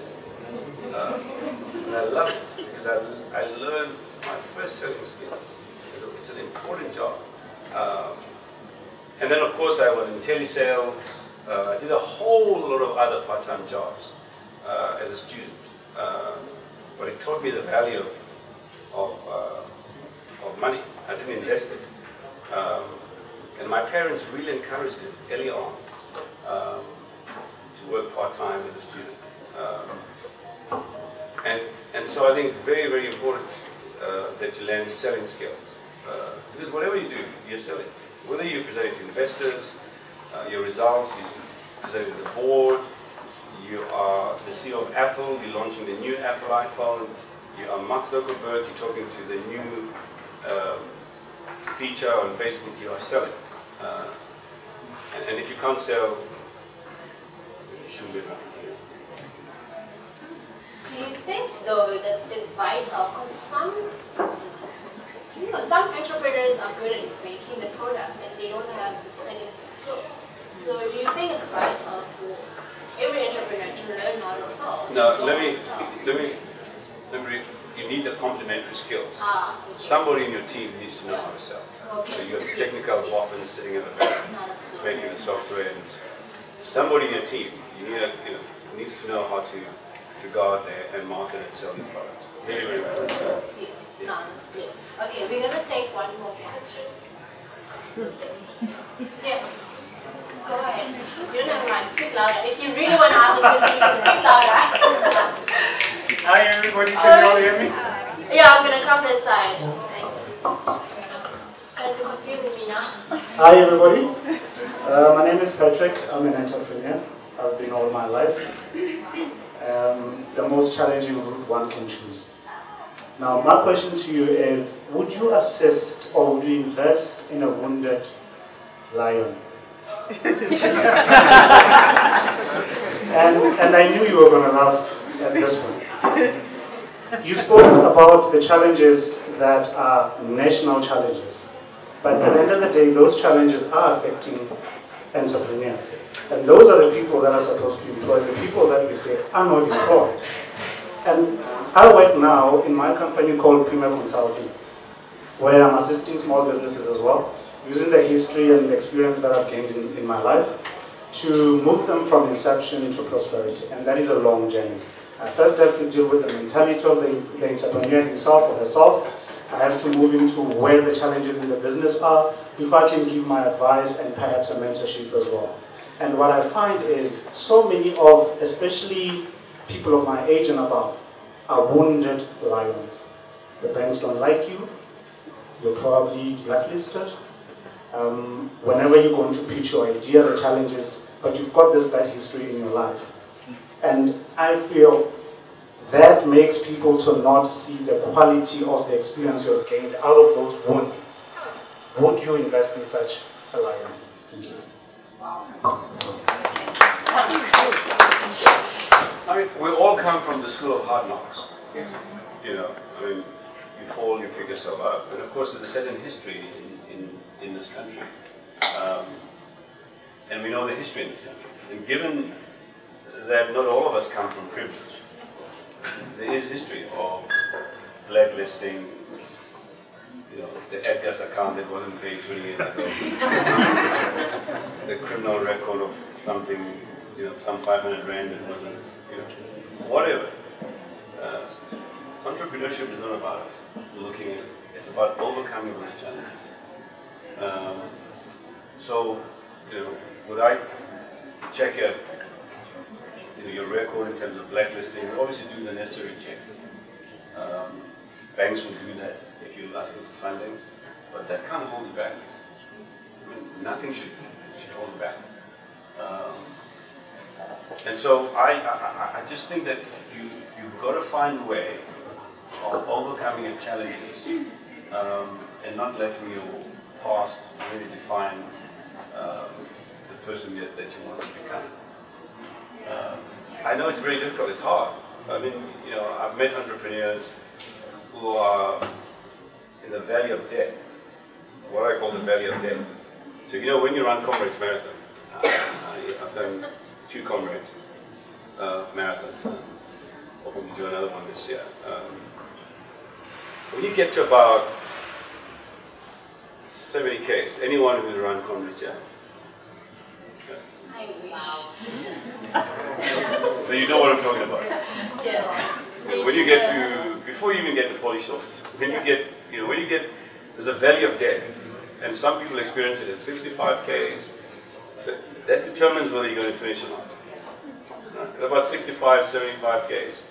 And I loved it, because I learned my first selling skills. It's an important job. And then of course I was in telesales. I did a whole lot of other part-time jobs as a student. But it taught me the value of money. I didn't invest it. And my parents really encouraged it early on to work part-time as a student. And so I think it's very, very important that you learn selling skills. Because whatever you do, you're selling. Whether you're presenting to investors, your results, you're presenting to the board, you are the CEO of Apple, you're launching the new Apple iPhone, you are Mark Zuckerberg, you're talking to the new feature on Facebook, you are selling. And if you can't sell, you shouldn't be around. Do you think, though, that it's vital? Because some entrepreneurs are good at making the product and they don't have the selling skills. So do you think it's vital for every entrepreneur to learn how to sell? No, you need the complementary skills. Okay. Somebody in your team needs to know how to sell. Okay. So you have technical boffins sitting in the back making the software, and somebody in your team needs to know how to go out there and market and sell your product. Very, very important. Yes. Yeah. No, that's good. Okay, we're gonna take one more question. Yeah. Go ahead. You don't have to run. Speak louder. If you really want to ask a question, you can speak louder. Hi everybody, can you all hear me? Yeah, I'm gonna come this side. Guys, you're confusing me now. Hi everybody. My name is Patrick. I'm an entrepreneur. I've been all my life. The most challenging route one can choose. Now, my question to you is, would you assist or would you invest in a wounded lion? and I knew you were going to laugh at this one. You spoke about the challenges that are national challenges. But at the end of the day, those challenges are affecting entrepreneurs. And those are the people that are supposed to employ, the people that we say are not employed. And I work now in my company called Premier Consulting, where I'm assisting small businesses as well, using the history and the experience that I've gained in my life to move them from inception into prosperity. And that is a long journey. I first have to deal with the mentality of the entrepreneur himself or herself. I have to move into where the challenges in the business are, if I can give my advice and perhaps a mentorship as well. And what I find is so many of, especially people of my age and above, are wounded lions. The banks don't like you, you're probably blacklisted. Whenever you're going to pitch your idea, the challenges, but you've got this bad history in your life. And I feel that makes people to not see the quality of the experience you have gained out of those wounds. Would you invest in such a lion? Thank you. I mean, we all come from the school of hard knocks. You know, I mean, you fall, you pick yourself up. And of course, there's a certain history in this country. And we know the history in this country. And given that not all of us come from privilege, there is history of blacklisting, you know, the Edgar's account that wasn't paid 20 years ago, the criminal record of something, you know, some 500 rand that wasn't, you know, whatever. Entrepreneurship is not about looking at it, it's about overcoming those challenges. So, you know, would I check your record in terms of blacklisting? We obviously do the necessary checks. Banks will do that if you ask them for funding, but that can't hold you back. I mean, nothing should hold you back. And so I just think that you've got to find a way of overcoming your challenges and not letting your past really define the person that you want to become. I know it's very difficult, it's hard. I mean, you know, I've met entrepreneurs who are in the valley of death, what I call the valley of death. So, you know, when you run Comrades Marathon, I've done 2 Comrades marathons, hoping to do another one this year. When you get to about 70 Ks, anyone who's run Comrades, yeah? I wish. So you know what I'm talking about. Yeah. When you get to, before you even get to polish shorts, when you get, there's a valley of death, and some people experience it at 65 Ks. So that determines whether you're going to finish or not. At about 65, 75 Ks,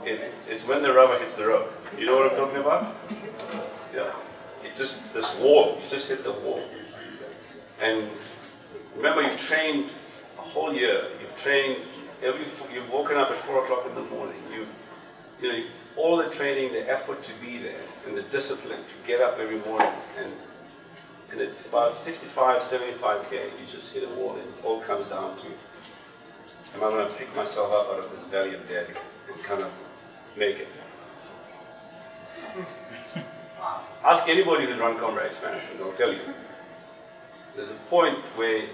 it's when the rubber hits the road. You know what I'm talking about? Yeah. It's just this wall. You just hit the wall. And remember, you've trained a whole year. You've trained you've woken up at 4 o'clock in the morning. All the training, the effort to be there, and the discipline to get up every morning. And it's about 65, 75 K. You just hit a wall, and it all comes down to, am I going to pick myself up out of this valley of death and kind of make it? Ask anybody who's run Comrades, man, and they'll tell you. There's a point where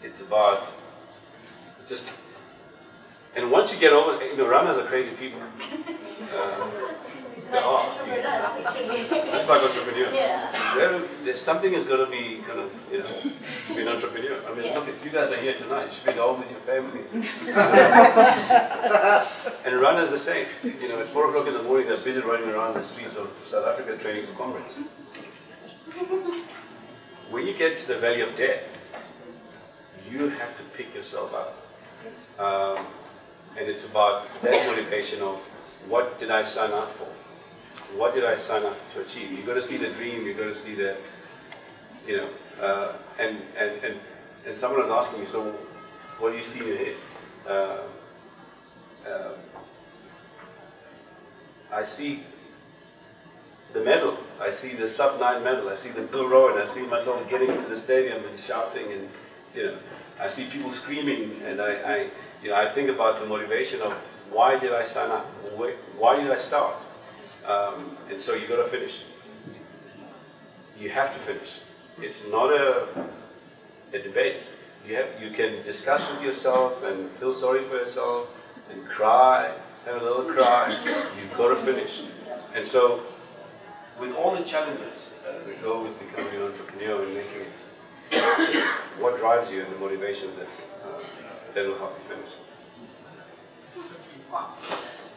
it's about just, and once you get over, runners are crazy people. They are. Just like entrepreneurs. Yeah. There's something is going to be kind of, to be an entrepreneur. I mean, look at you guys are here tonight. You should be at home with your families. And runners the same. At 4 o'clock in the morning, they're busy running around the streets of South Africa training for Comrades. When you get to the valley of death, you have to pick yourself up. And it's about that motivation of, what did I sign up for? What did I sign up to achieve? You've got to see the dream, you've got to see the, and someone was asking me, so what do you see in your head? I see the medal, I see the sub-9 medal, I see the Bill Rowan, I see myself getting into the stadium and shouting, and I see people screaming, and I think about the motivation of, why did I sign up? Why did I start? And so you got to finish. You have to finish. It's not a debate. You can discuss with yourself and feel sorry for yourself and cry, have a little cry. You've got to finish. And so, with all the challenges that go with becoming an entrepreneur and making it, it's what drives you and the motivation that will help you finish.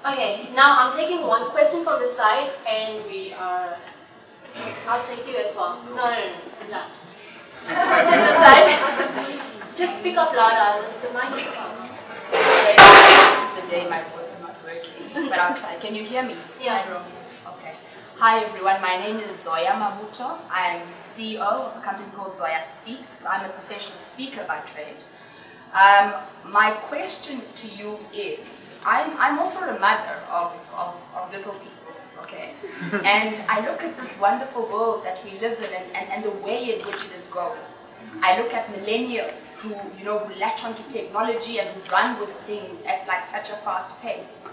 Okay, now I'm taking one question from the side, and I'll take you as well. No. Question the side. Just speak up louder, the mic is on. This is the day my voice is not working, but I'll try. Can you hear me? Yeah. Okay. Hi everyone, my name is Zoya Mabuto. I'm CEO of a company called Zoya Speaks. So I'm a professional speaker by trade. My question to you is, I'm also a mother of little people, okay? And I look at this wonderful world that we live in and the way in which it is going. I look at millennials who, who latch onto technology and who run with things at like such a fast pace.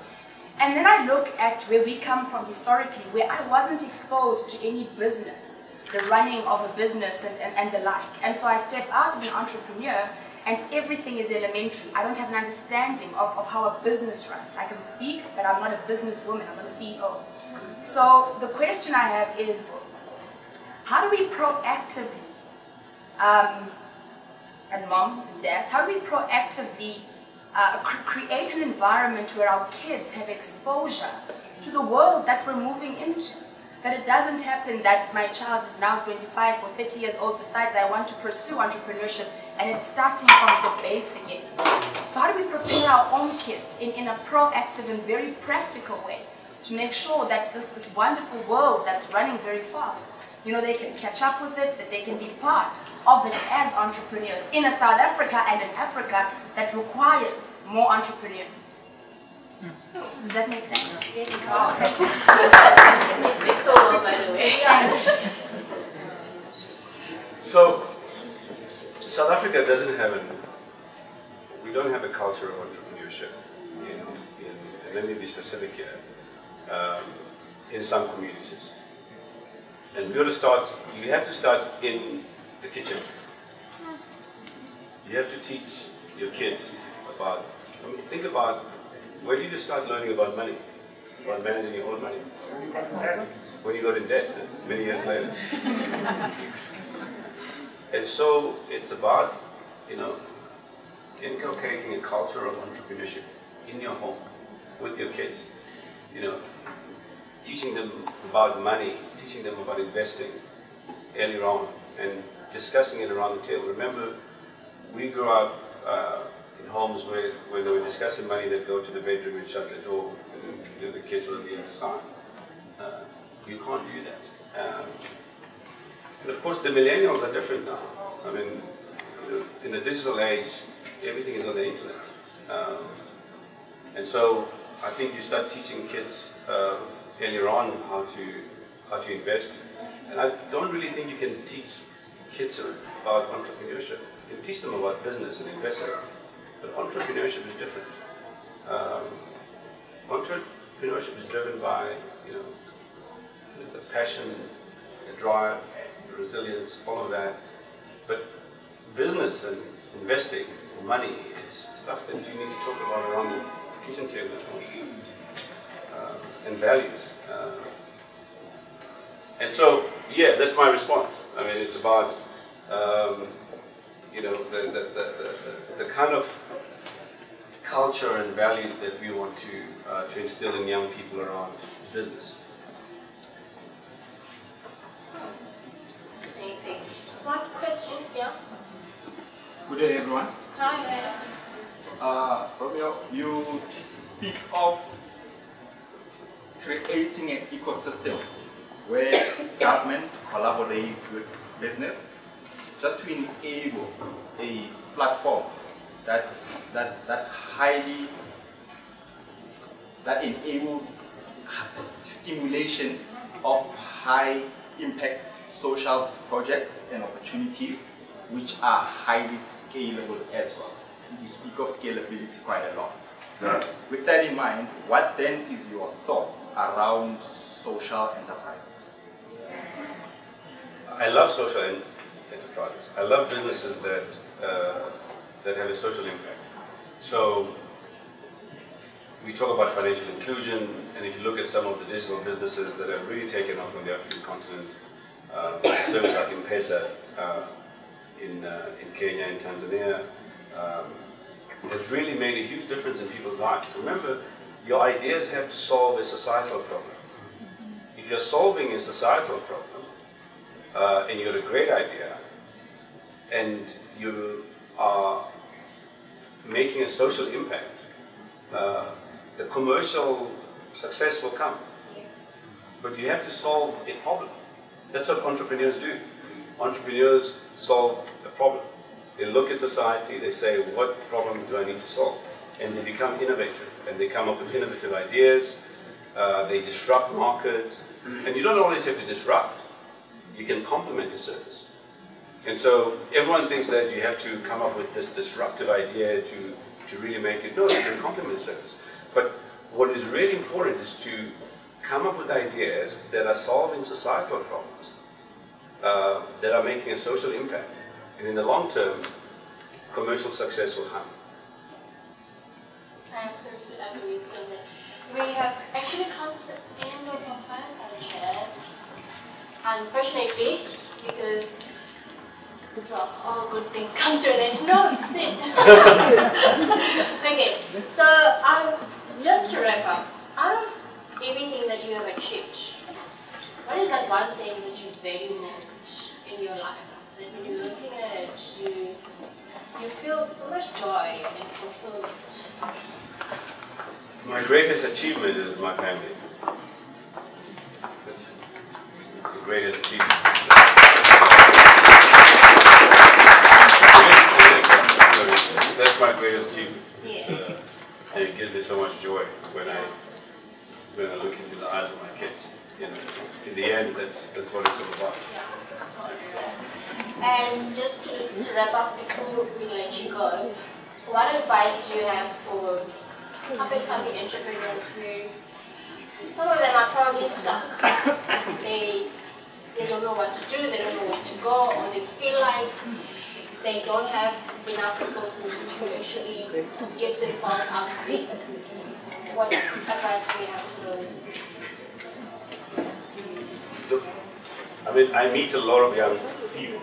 And then I look at where we come from historically, where I wasn't exposed to any business, the running of a business and the like. And so I step out as an entrepreneur, and everything is elementary. I don't have an understanding of how a business runs. I can speak, but I'm not a businesswoman, I'm not a CEO. So the question I have is, how do we proactively, as moms and dads, how do we proactively create an environment where our kids have exposure to the world that we're moving into? That it doesn't happen that my child is now 25 or 30 years old, decides I want to pursue entrepreneurship, and it's starting from the base again. So how do we prepare our own kids in a proactive and very practical way to make sure that this wonderful world that's running very fast, they can catch up with it, that they can be part of it as entrepreneurs in a South Africa and in Africa that requires more entrepreneurs? Does that make sense? Yes. Wow. You speak so well, by the way. So, have a culture of entrepreneurship. And let me be specific here. In some communities, and you have to start in the kitchen. You have to teach your kids about. Think about where did you start learning about money, about managing your own money? When you got in debt many years later. And so it's about, inculcating a culture of entrepreneurship in your home with your kids. Teaching them about money, teaching them about investing earlier on, and discussing it around the table. Remember, we grew up in homes where when they were discussing money, they'd go to the bedroom and shut the door, and the kids were on the other side. You can't do that. And of course, the millennials are different now. I mean, in the digital age, everything is on the internet. And so I think you start teaching kids earlier on how to invest. And I don't really think you can teach kids about entrepreneurship. You can teach them about business and investing, but entrepreneurship is different. Entrepreneurship is driven by the passion, the drive, the resilience, all of that. But business and investing, money, it's stuff that you need to talk about around the kitchen table and values. And so, yeah, that's my response. I mean, it's about the kind of culture and values that we want to instill in young people around business. Amazing. Smart question, yeah. Good day, everyone. Hi. Romeo, you speak of creating an ecosystem where government collaborates with business just to enable a platform that enables stimulation of high impact social projects and opportunities which are highly scalable as well. You speak of scalability quite a lot. With that in mind, what then is your thought around social enterprises? I love social enterprises. I love businesses that have a social impact. So we talk about financial inclusion, and if you look at some of the digital businesses that have really taken off on the African continent, service like M-Pesa in Kenya and Tanzania, has really made a huge difference in people's lives. Remember, your ideas have to solve a societal problem. If you're solving a societal problem, and you've got a great idea, and you are making a social impact, the commercial success will come. But you have to solve a problem. That's what entrepreneurs do. Entrepreneurs solve a problem. They look at society, they say, what problem do I need to solve? And they become innovators, and they come up with innovative ideas, they disrupt markets, and you don't always have to disrupt. You can complement the service. And so everyone thinks that you have to come up with this disruptive idea to really make it. No, you can complement the service. But what is really important is to come up with ideas that are solving societal problems, that are making a social impact. And in the long term, commercial success will come. I absolutely agree with you on that. We have actually come to the end of our fireside chat. Unfortunately, because all good things come to an end. No, sit. Okay, so just to wrap up, out of everything that you have achieved, what is that one thing that you value most in your life? That when you're looking at it, you feel so much joy and fulfillment. My greatest achievement is my family. That's the greatest achievement. That's my greatest achievement. And it gives me so much joy when I look into the eyes of my kids. in the end, that's what it's all about. And just to wrap up before we let you go, what advice do you have for up-and-coming entrepreneurs who, some of them are probably stuck. They don't know what to do, they don't know where to go, or they feel like they don't have enough resources to actually get themselves out of it. What advice do you have for those? Look, I mean, I meet a lot of young people,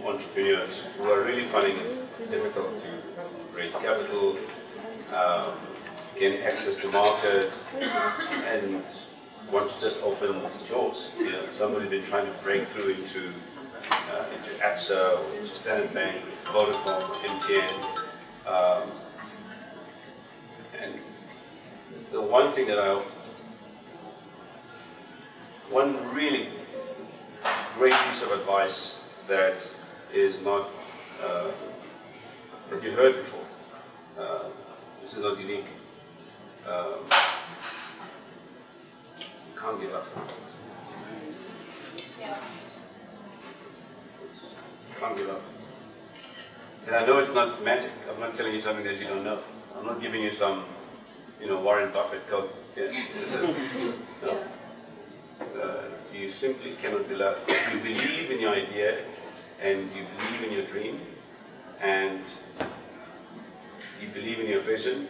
entrepreneurs, who are really finding it difficult to raise capital, gain access to market, and want to just open doors. Somebody's been trying to break through into ABSA, or into Standard Bank, Vodacom, MTN, and the one thing that one really great piece of advice that is not, that you heard before, this is not unique, you can't give up. Yeah. You can't give up. And I know it's not magic. I'm not telling you something that you don't know. I'm not giving you some, Warren Buffett code. This is, no. You simply cannot be left. If you believe in your idea and you believe in your dream and you believe in your vision,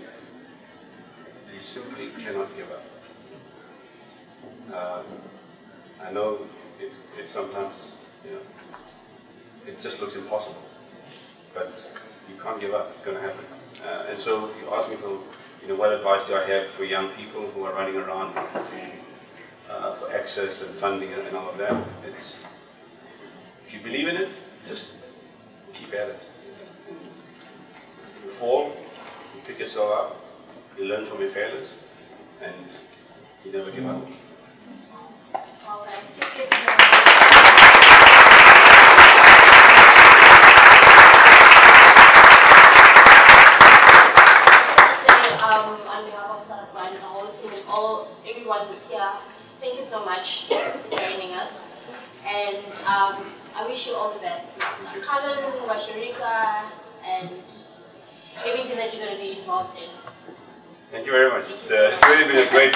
you simply cannot give up. I know it's sometimes, it just looks impossible, but you can't give up. It's going to happen. And so you ask me for, what advice do I have for young people who are running around for access and funding and all of that? It's, if you believe in it, just keep at it. You fall, you pick yourself up, you learn from your failures, and you never give up. Well, on behalf of Startup Run, the whole team, and everyone who's here, thank you so much for joining us. And I wish you all the best. Cullen, Washirika, and everything that you're going to be involved in. Thank you very much. It's really been a great,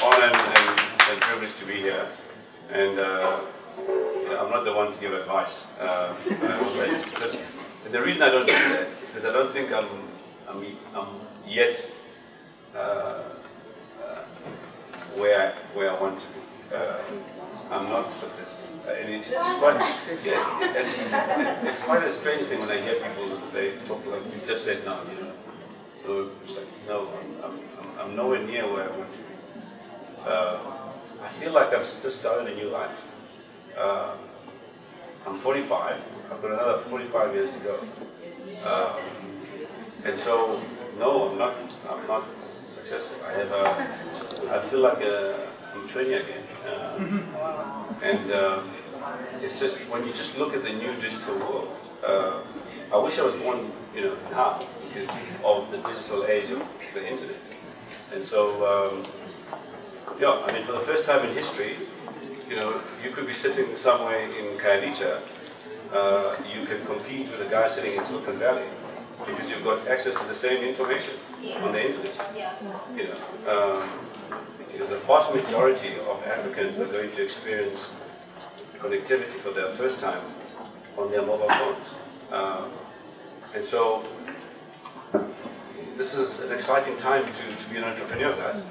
honor and privilege to be here. And I'm not the one to give advice. And the reason I don't do that is because I don't think I'm yet where I want to be. I'm not successful. And it's quite a strange thing when I hear people that say, talk like you just said no. So it's like, no, I'm nowhere near where I want to be. I feel like I've just started a new life. I'm 45. I've got another 45 years to go. And so, no, I'm not successful. I feel like I'm 20 again. And it's just, when you just look at the new digital world, I wish I was born, now, because of the digital age of the internet. And so, for the first time in history, you could be sitting somewhere in Khayelitsha, you can compete with a guy sitting in Silicon Valley, because you've got access to the same information on the internet. The vast majority of Africans are going to experience connectivity for their first time on their mobile phones. And so, this is an exciting time to be an entrepreneur, guys.